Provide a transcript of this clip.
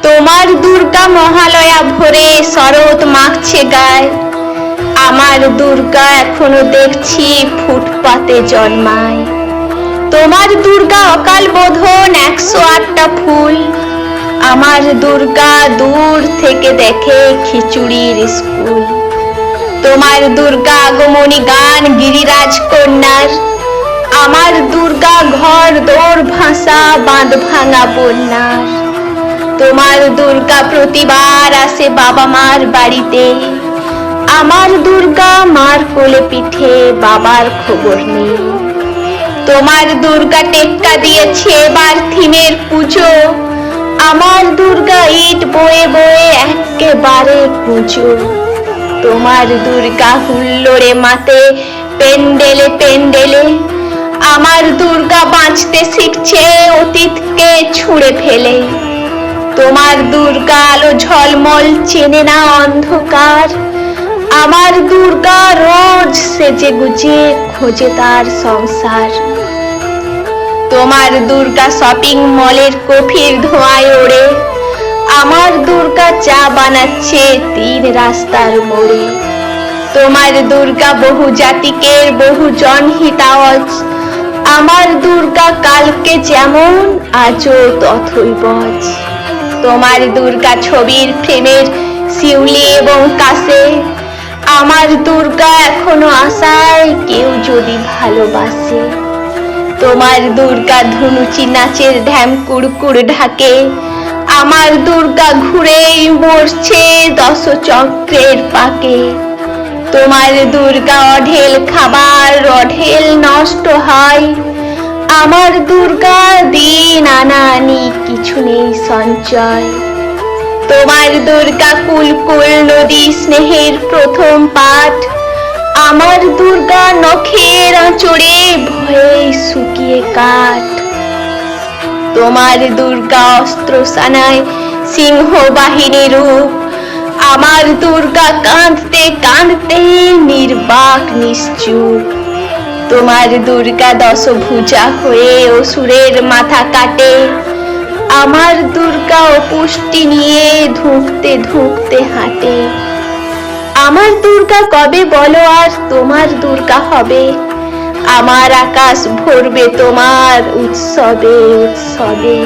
তোমার দুর্গা মহালয়া ভোরে শরৎ মাখছে গায়ে, আমার দুর্গা এখনো দেখছি ফুটপাতে জন্মায়। তোমার দুর্গা অকাল বোধন 108টা ফুল, আমার দুর্গা দূর থেকে দেখে খিচুড়ির স্কুল। তোমার দুর্গা আগমনী গান গিরিরাজ কন্যার, আমার দুর্গা ঘর দৌড় ভাষা বাঁধ ভাঙা বন্যার। তোমার দুর্গা প্রতিবার আসে বাবা মার বাড়িতে, আমার দুর্গা মার কোলে পিঠে বাবার খবর নেই। তোমার দুর্গা টেক্কা দিয়েছে এবার থিমের পুজো, আমার দুর্গা ইট বয়ে বয়ে একেবারে কুঁজো। তোমার দুর্গা হুল্লোড়ে মাতে পেন্ডেলে পেন্ডেলে, আমার দুর্গা বাঁচতে শিখছে অতীতকে ছুঁড়ে ফেলে। তোমার দুর্গা আলো ঝলমল চেনে না অন্ধকার, আমার দুর্গা রোজ সেজে গুজে খোঁজে তার সংসার। তোমার দুর্গা শপিং মলের কফির ধোঁয়ায় ওড়ে, আমার দুর্গা চা বানাচ্ছে 3 রাস্তার মোড়ে। তোমার দুর্গা বহু জাতিকের বহু জনহিতাওয়াজ, আমার দুর্গা কালকে যেমন আজও তথই বজ। তোমার দুর্গা ছবির ফ্রেমের শিউলি এবং কাছে, আমার দুর্গা এখনো আশায় কেউ যদি ভালোবাসে। তোমার দুর্গা ধুনুচি নাচের ঢ্যাম কুড়কুড় ঢাকে, আমার দুর্গা ঘুরেই মরছে 10 চক্রের পাকে। তোমার দুর্গা অঢেল খাবার অঢেল নষ্ট হয়, আমার দুর্গা দিন আনানি কিছু নেই সঞ্চয়। তোমার দুর্গা কুলকুল নদী স্নেহের প্রথম পাঠ, আমার দুর্গা নখের আঁচড়ে ভয়ে শুকিয়ে কাঠ। তোমার দুর্গা অস্ত্র সানায় সিংহ বাহিনী রূপ, আমার দুর্গা কাঁদতে কাঁদতে নির্বাক নিশ্চুপ। তোমার দুর্গা 10 ভুজা হয়ে অসুরের মাথা কাটে, আমার দুর্গা অপুষ্টি নিয়ে ধুঁকতে ধুঁকতে হাঁটে। আমার দুর্গা কবে বলো আর তোমার দুর্গা হবে, আমার আকাশ ভরবে তোমার উৎসবে উৎসবে।